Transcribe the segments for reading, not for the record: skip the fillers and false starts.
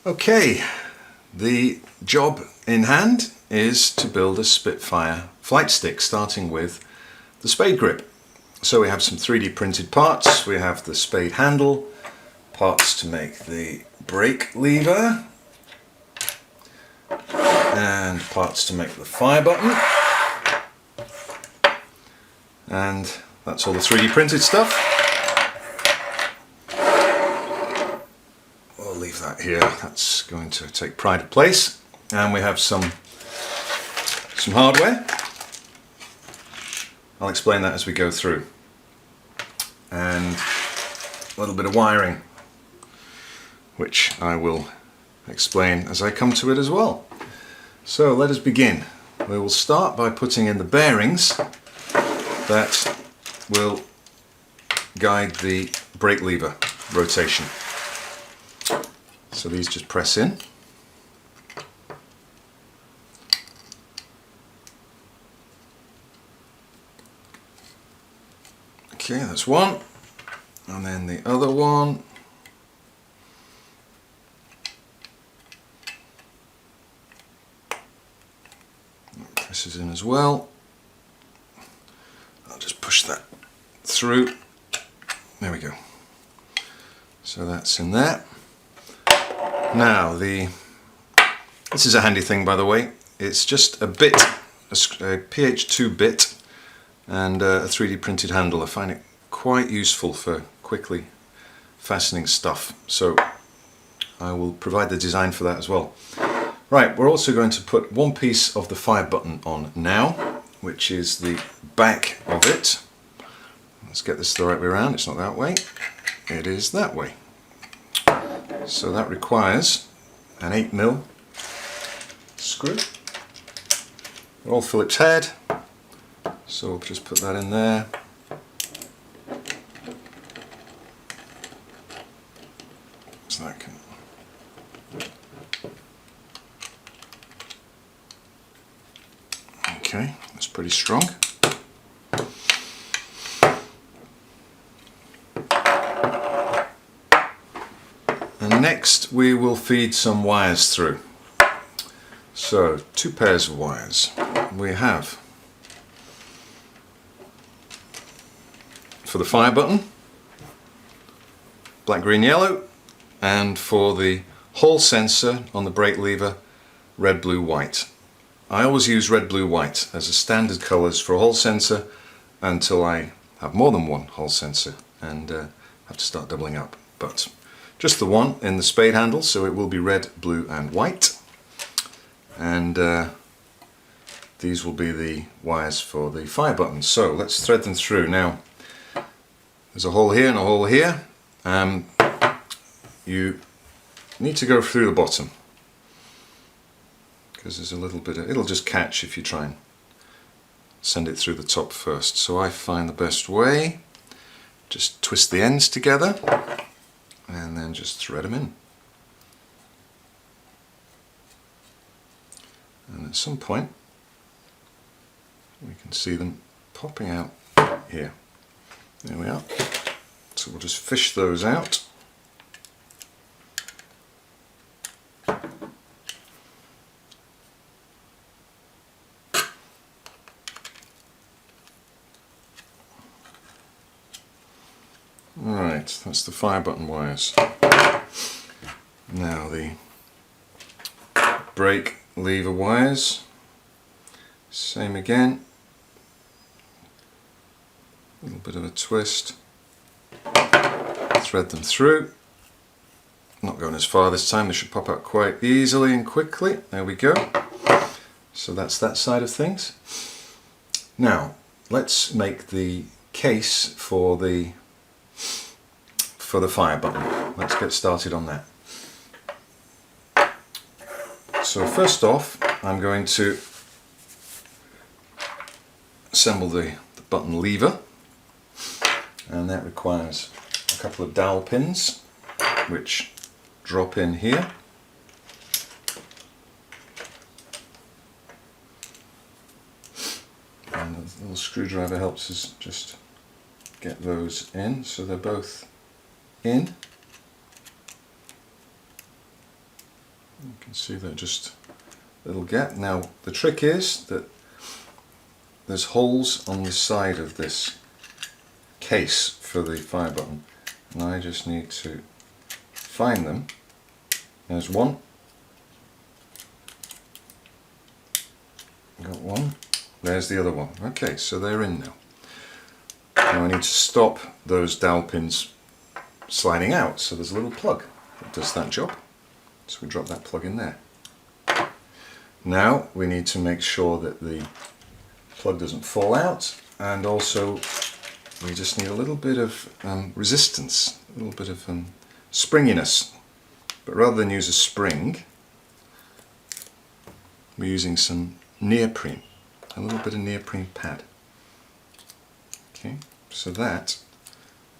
Okay, the job in hand is to build a Spitfire flight stick, starting with the spade grip. So we have some 3D printed parts. We have the spade handle, parts to make the brake lever, and parts to make the fire button. And that's all the 3D printed stuff. We'll leave that here, that's going to take pride of place. And we have some hardware. I'll explain that as we go through. And a little bit of wiring, which I will explain as I come to it as well. So let us begin. We will start by putting in the bearings that will guide the brake lever rotation. So these just press in. Okay, that's one. And then the other one. That presses in as well. I'll just push that through. There we go. So that's in there. Now this is a handy thing, by the way. It's just a bit, a PH2 bit and a 3D printed handle. I find it quite useful for quickly fastening stuff. So I will provide the design for that as well. Right, we're also going to put one piece of the fire button on now, which is the back of it. Let's get this the right way around. It's not that way. It is that way. So that requires an 8mm screw. They're all Phillips head, so we'll just put that in there. So that can okay, that's pretty strong. And next we will feed some wires through. So 2 pairs of wires. We have for the fire button, black, green, yellow, and for the hall sensor on the brake lever, red, blue, white. I always use red, blue, white as a standard colours for a hall sensor until I have more than one hall sensor and have to start doubling up. But just the one in the spade handle, so it will be red, blue and white. And these will be the wires for the fire button. So let's thread them through. Now there's a hole here and a hole here. You need to go through the bottom because there's a little bit of, it'll just catch if you try and send it through the top first. So I find the best way, just twist the ends together and then just thread them in. And at some point we can see them popping out here. There we are. So we'll just fish those out. Right, that's the fire button wires. Now the brake lever wires, same again, a little bit of a twist, thread them through, not going as far this time, they should pop out quite easily and quickly. There we go. So that's that side of things. Now let's make the case for the fire button. Let's get started on that. So first off, I'm going to assemble the button lever, and that requires a couple of dowel pins which drop in here. And a little screwdriver helps us just get those in, so they're both in. You can see that just a little gap. Now the trick is that there's holes on the side of this case for the fire button, and I just need to find them. There's one. Got one. There's the other one. Okay, so they're in now. Now I need to stop those dowel pins sliding out, so there's a little plug that does that job. So we drop that plug in there. Now we need to make sure that the plug doesn't fall out, and also we just need a little bit of resistance, a little bit of springiness. But rather than use a spring, we're using some neoprene, a little bit of neoprene pad. Okay, so that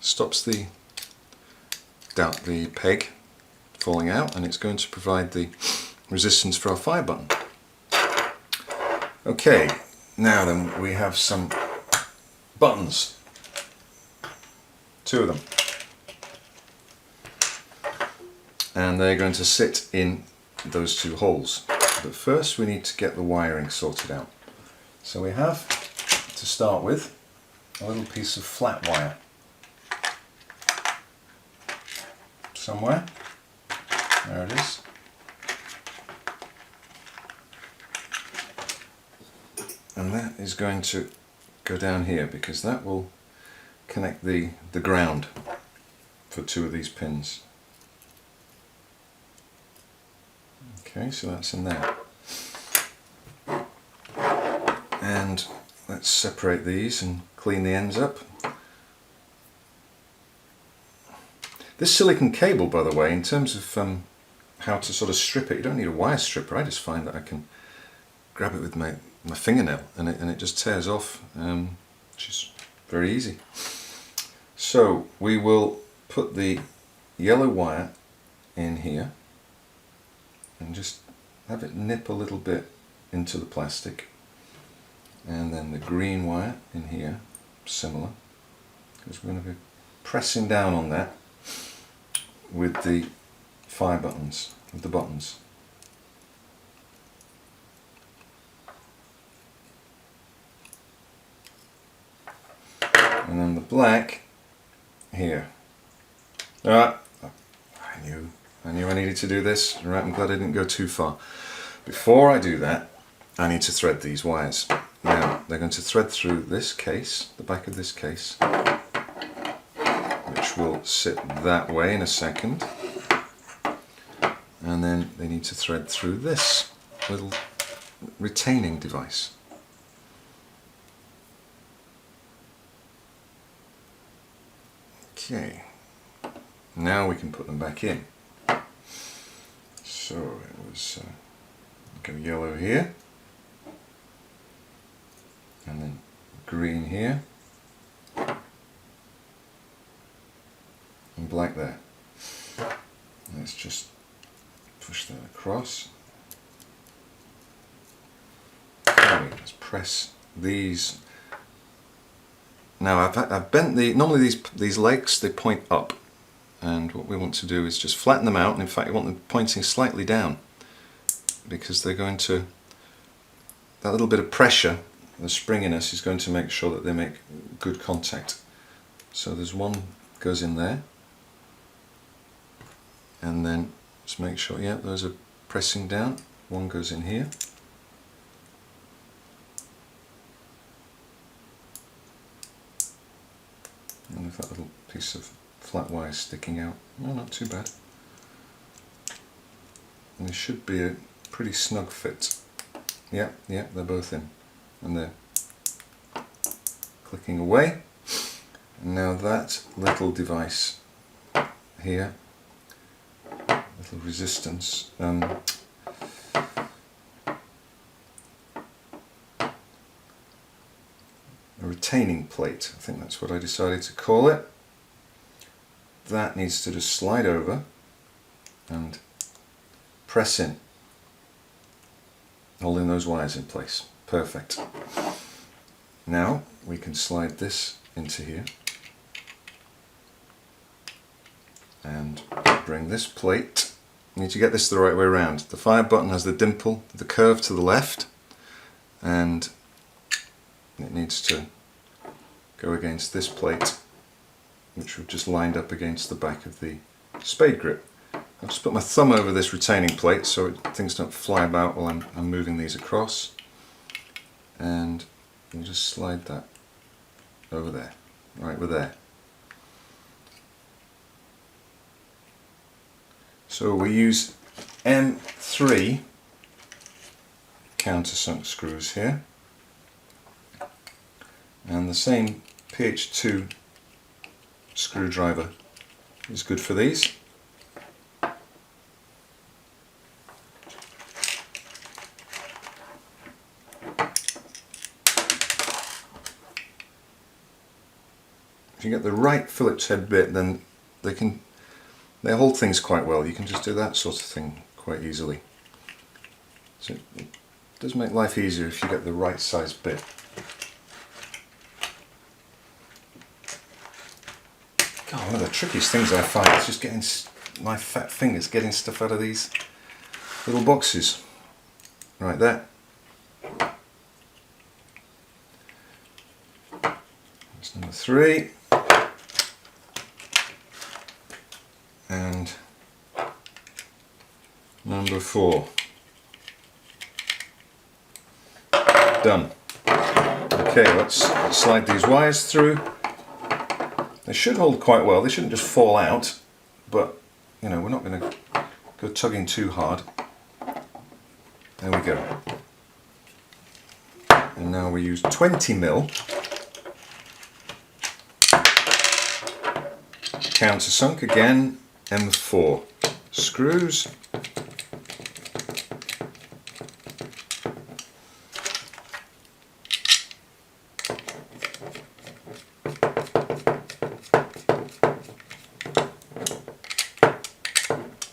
stops the peg falling out, and it's going to provide the resistance for our fire button. Okay, now then we have some buttons, 2 of them, and they're going to sit in those 2 holes. But first we need to get the wiring sorted out. So we have, to start with, a little piece of flat wire somewhere. There it is. And that is going to go down here, because that will connect the ground for 2 of these pins. Okay, so that's in there. And let's separate these and clean the ends up. This silicone cable, by the way, in terms of how to sort of strip it, you don't need a wire stripper. I just find that I can grab it with my fingernail and it just tears off, which is very easy. So we will put the yellow wire in here and just have it nip a little bit into the plastic, and then the green wire in here, similar, because we're going to be pressing down on that with the fire buttons, with the buttons. And then the black here. I knew I needed to do this. Right, I'm glad I didn't go too far. Before I do that, I need to thread these wires. Now, they're going to thread through this case, the back of this case, which will sit that way in a second. And then they need to thread through this little retaining device. Okay, now we can put them back in. So it was go yellow here, and then green here, and black there. Let's just push that across. Okay, let's press these. Now I've bent normally these legs, they point up, and what we want to do is just flatten them out, and in fact you want them pointing slightly down, because they're going to, that little bit of pressure, the springiness, is going to make sure that they make good contact. So there's one goes in there, and then just make sure, yeah, those are pressing down. One goes in here. And with that little piece of flat wire sticking out, well, not too bad. And there should be a pretty snug fit. Yeah, they're both in, and they're clicking away. And now that little device here, little resistance, a retaining plate, I think that's what I decided to call it. That needs to just slide over and press in, holding those wires in place. Perfect. Now we can slide this into here and bring this plate You need to get this the right way around. The fire button has the dimple, the curve to the left, and it needs to go against this plate, which we've just lined up against the back of the spade grip. I'll just put my thumb over this retaining plate so things don't fly about while I'm moving these across, and we'll just slide that over there. Right, we're there. So we use M3 countersunk screws here, and the same PH2 screwdriver is good for these. If you get the right Phillips head bit, then they hold things quite well. You can just do that sort of thing quite easily. So it does make life easier if you get the right size bit. God, one of the trickiest things I find is just getting my fat fingers getting stuff out of these little boxes. Right there. That's number 3. And number 4. Done. Okay, let's slide these wires through. They should hold quite well. They shouldn't just fall out, but you know, we're not going to go tugging too hard. There we go. And now we use 20mm countersunk, again M4 screws.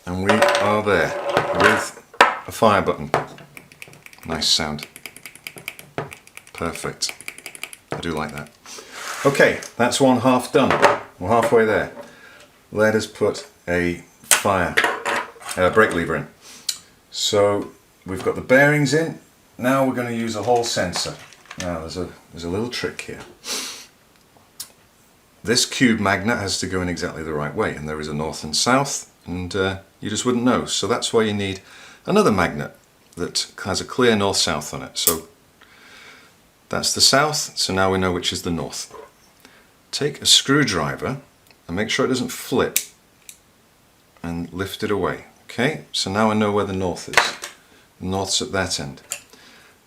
And we are there with a fire button. Nice sound. Perfect. I do like that. Okay, that's one half done. We're halfway there. Let us put a brake lever in. So we've got the bearings in. Now we're going to use a hall sensor. Now there's a little trick here. This cube magnet has to go in exactly the right way, and there is a north and south, and you just wouldn't know. So that's why you need another magnet that has a clear north-south on it. So that's the south, so now we know which is the north. Take a screwdriver and make sure it doesn't flip, and lift it away. Okay, so now I know where the north is. The north's at that end.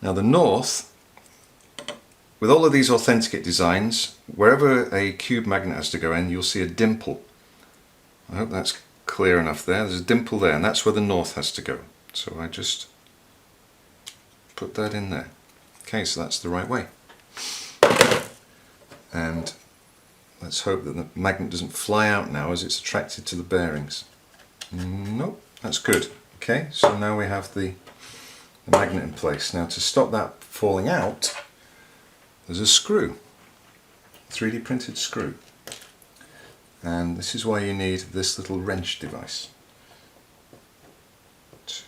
Now the north, with all of these AuthentiKit designs, wherever a cube magnet has to go in, you'll see a dimple. I hope that's clear enough there. There's a dimple there, and that's where the north has to go. So I just put that in there. Okay, so that's the right way. And let's hope that the magnet doesn't fly out now as it's attracted to the bearings. Nope, that's good. Okay, so now we have the magnet in place. Now to stop that falling out, there's a screw, 3D printed screw. And this is why you need this little wrench device to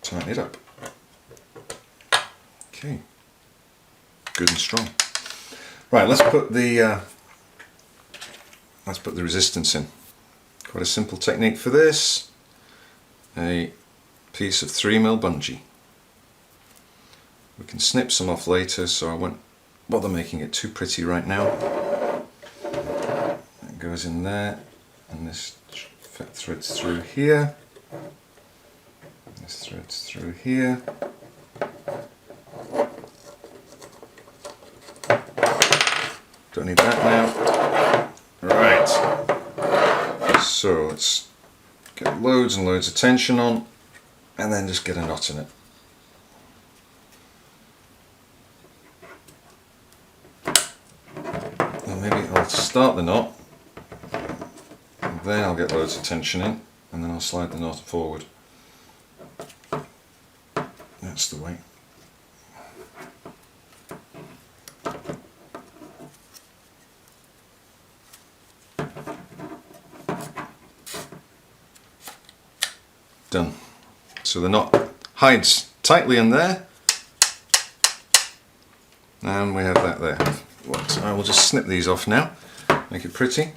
tighten it up. Okay, good and strong. Right, let's put the resistance in. Quite a simple technique for this. A piece of 3mm bungee. We can snip some off later, so I won't bother making it too pretty right now. That goes in there, and this threads through here. This threads through here. Don't need that now. Right. So let's get loads and loads of tension on, and then just get a knot in it. And maybe I'll start the knot, and then I'll get loads of tension in, and then I'll slide the knot forward. That's the way. so the knot hides tightly in there, and we have that there. So I will just snip these off now, make it pretty.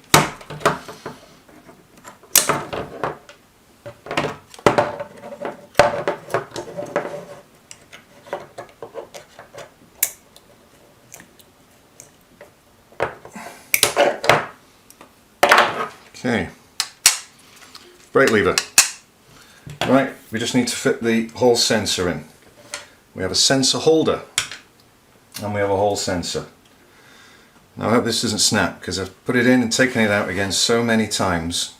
Okay, brake lever. Right, we just need to fit the hall sensor in. We have a sensor holder and we have a hall sensor. Now I hope this doesn't snap because I've put it in and taken it out again so many times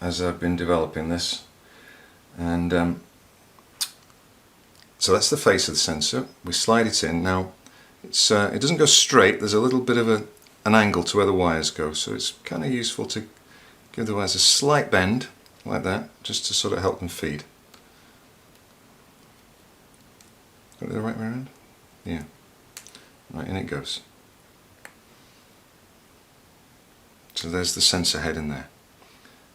as I've been developing this. And so that's the face of the sensor. We slide it in. Now it doesn't go straight, there's a little bit of an angle to where the wires go, so it's kind of useful to give the wires a slight bend, like that, just to sort of help them feed. Got it the right way around? Yeah. Right, in it goes. So there's the sensor head in there.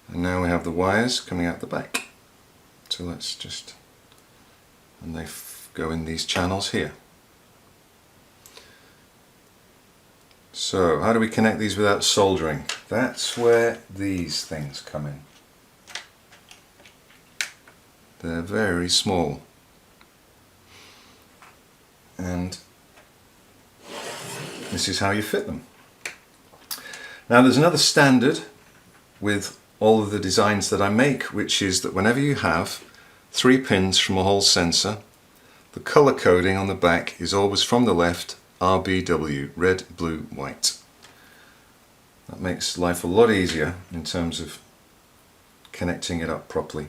And now we have the wires coming out the back. So let's just, and they go in these channels here. So how do we connect these without soldering? That's where these things come in. They're very small. And this is how you fit them. Now there's another standard with all of the designs that I make, which is that whenever you have 3 pins from a hall sensor, the color coding on the back is always from the left, RBW, red, blue, white. That makes life a lot easier in terms of connecting it up properly.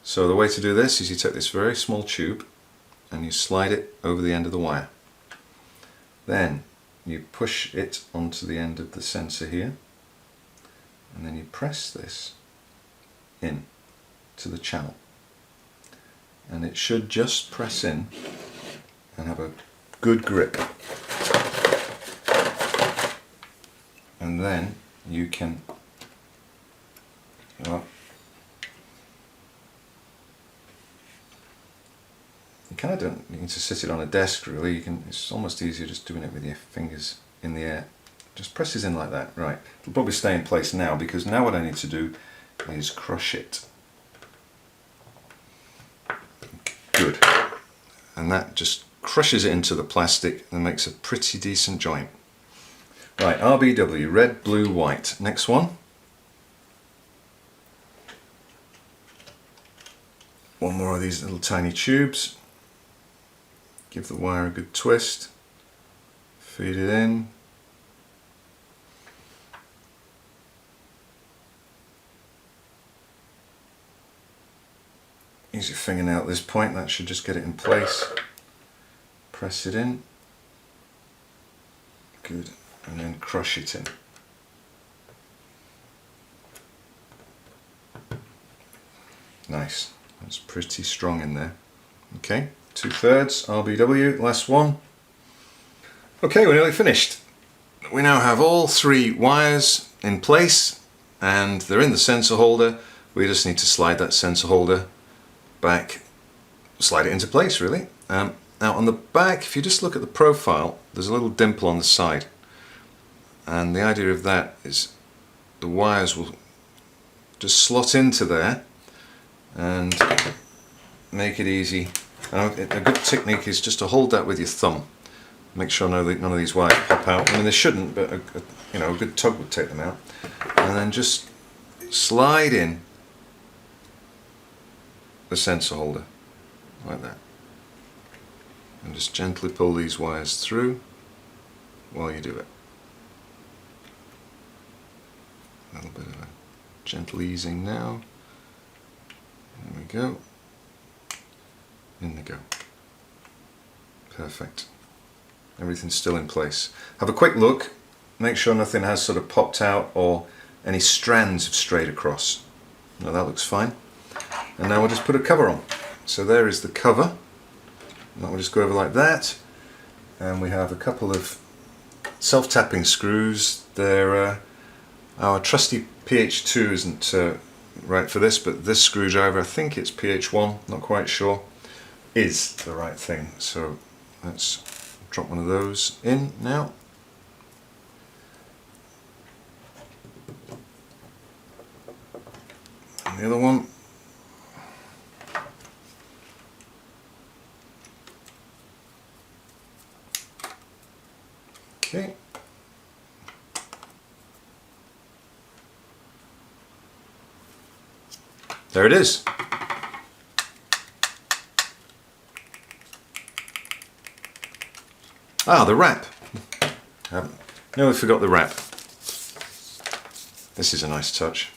So the way to do this is you take this very small tube and you slide it over the end of the wire. Then you push it onto the end of the sensor here, and then you press this in to the channel. And it should just press in and have a good grip. And then you can, well, you kind of don't need to sit it on a desk really. It's almost easier just doing it with your fingers in the air. Just presses in like that. Right, it'll probably stay in place now because now what I need to do is crush it. Good. And that just crushes it into the plastic and makes a pretty decent joint. Right, RBW, red, blue, white. Next one. One more of these little tiny tubes. Give the wire a good twist. Feed it in. Use your fingernail at this point, that should just get it in place. Press it in. Good. And then crush it in. Nice. That's pretty strong in there. Okay, 2/3 RBW, last one. Okay, we're nearly finished. We now have all 3 wires in place and they're in the sensor holder. We just need to slide that sensor holder back, slide it into place really. Now on the back, if you just look at the profile, there's a little dimple on the side. And the idea of that is the wires will just slot into there and make it easy. And a good technique is just to hold that with your thumb. Make sure none of these wires pop out. I mean, they shouldn't, but a good tug would take them out. And then just slide in the sensor holder like that. And just gently pull these wires through while you do it. A little bit of a gentle easing now. There we go. In they go. Perfect. Everything's still in place. Have a quick look. Make sure nothing has sort of popped out or any strands have strayed across. No, that looks fine. And now we'll just put a cover on. So there is the cover. And we'll just go over like that. And we have a couple of self-tapping screws. They're our trusty PH2 isn't right for this, but this screwdriver, I think it's PH1, not quite sure, is the right thing. So let's drop one of those in now. And the other one. Okay. There it is. Ah, the wrap. No, we forgot the wrap. This is a nice touch.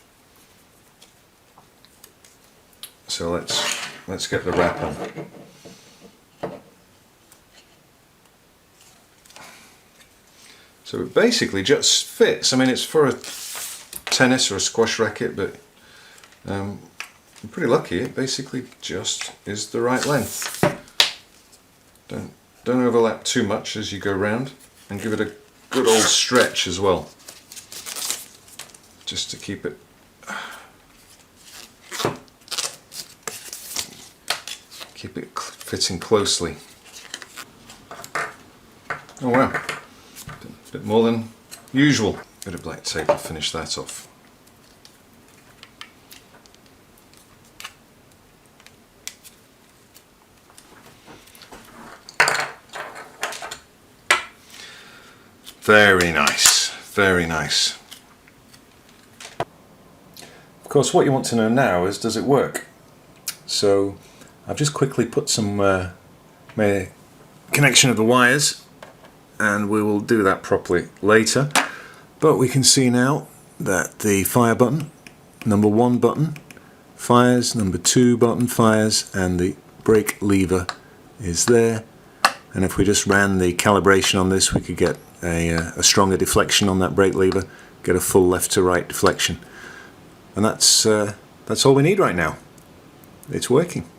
So let's get the wrap on. So it basically just fits. I mean, it's for a tennis or a squash racket, but I'm pretty lucky. It basically just is the right length. Don't overlap too much as you go round, and give it a good old stretch as well, just to keep it fitting closely. Oh wow, a bit more than usual. Bit of black tape to finish that off. Very nice, very nice. Of course, what you want to know now is, does it work? So I've just quickly put some made a connection of the wires, and we will do that properly later. But we can see now that the fire button, number 1 button, fires, number 2 button fires, and the brake lever is there. And if we just ran the calibration on this, we could get a stronger deflection on that brake lever, get a full left to right deflection. And that's all we need right now. It's working.